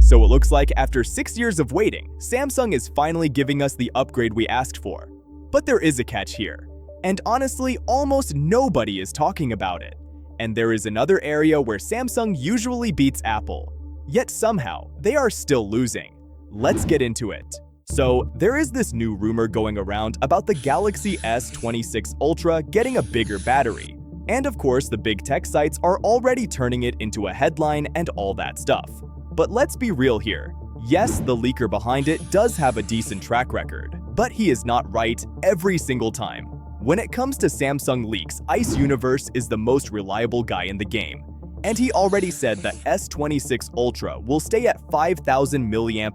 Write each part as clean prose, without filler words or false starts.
So it looks like after 6 years of waiting, Samsung is finally giving us the upgrade we asked for. But there is a catch here. And honestly, almost nobody is talking about it. And there is another area where Samsung usually beats Apple. Yet somehow, they are still losing. Let's get into it. So, there is this new rumor going around about the Galaxy S26 Ultra getting a bigger battery. And of course, the big tech sites are already turning it into a headline and all that stuff. But let's be real here. Yes, the leaker behind it does have a decent track record, but he is not right every single time. When it comes to Samsung leaks, Ice Universe is the most reliable guy in the game. And he already said the S26 Ultra will stay at 5,000 mAh.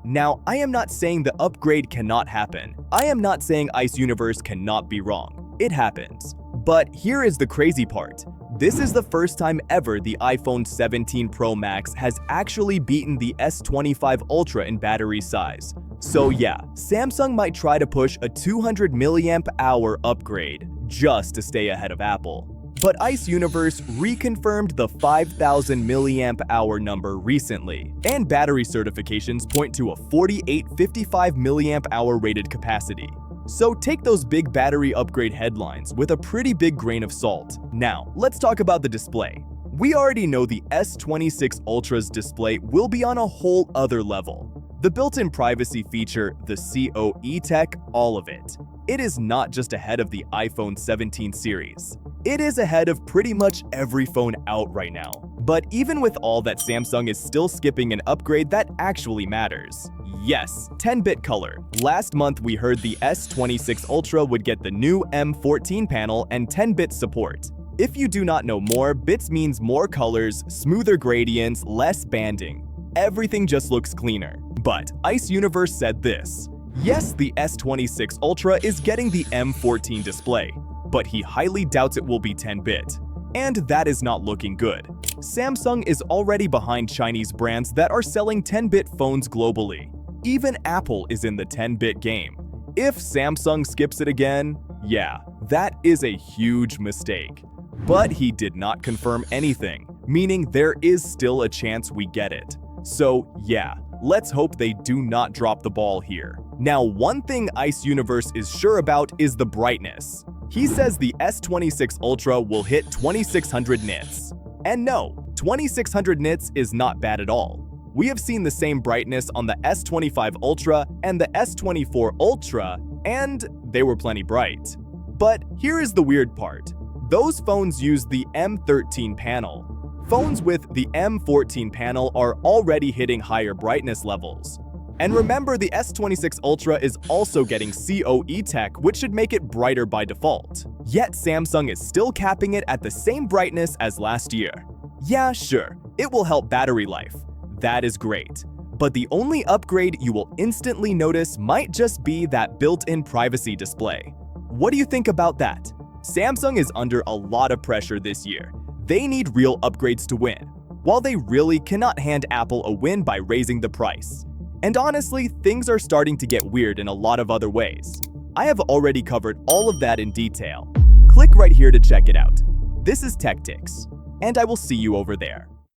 Now, I am not saying the upgrade cannot happen. I am not saying Ice Universe cannot be wrong. It happens. But here is the crazy part. This is the first time ever the iPhone 17 Pro Max has actually beaten the S25 Ultra in battery size. So yeah, Samsung might try to push a 200 mAh upgrade just to stay ahead of Apple. But Ice Universe reconfirmed the 5,000 mAh number recently, and battery certifications point to a 4855 mAh rated capacity. So take those big battery upgrade headlines with a pretty big grain of salt. Now, let's talk about the display. We already know the S26 Ultra's display will be on a whole other level. The built-in privacy feature, the CoE tech, all of it. It is not just ahead of the iPhone 17 series. It is ahead of pretty much every phone out right now. But even with all that, Samsung is still skipping an upgrade that actually matters. Yes, 10-bit color. Last month we heard the S26 Ultra would get the new M14 panel and 10-bit support. If you do not know more, bits means more colors, smoother gradients, less banding. Everything just looks cleaner. But Ice Universe said this. Yes, the S26 Ultra is getting the M14 display, but he highly doubts it will be 10-bit. And that is not looking good. Samsung is already behind Chinese brands that are selling 10-bit phones globally. Even Apple is in the 10-bit game. If Samsung skips it again, yeah, that is a huge mistake. But he did not confirm anything, meaning there is still a chance we get it. So yeah, let's hope they do not drop the ball here. Now, one thing Ice Universe is sure about is the brightness. He says the S26 Ultra will hit 2600 nits. And no, 2600 nits is not bad at all. We have seen the same brightness on the S25 Ultra and the S24 Ultra, and they were plenty bright. But here is the weird part. Those phones use the M13 panel. Phones with the M14 panel are already hitting higher brightness levels. And remember, the S26 Ultra is also getting CoE tech, which should make it brighter by default. Yet Samsung is still capping it at the same brightness as last year. Yeah, sure, it will help battery life. That is great. But the only upgrade you will instantly notice might just be that built-in privacy display. What do you think about that? Samsung is under a lot of pressure this year. They need real upgrades to win, while they really cannot hand Apple a win by raising the price. And honestly, things are starting to get weird in a lot of other ways. I have already covered all of that in detail. Click right here to check it out. This is TechTix, and I will see you over there.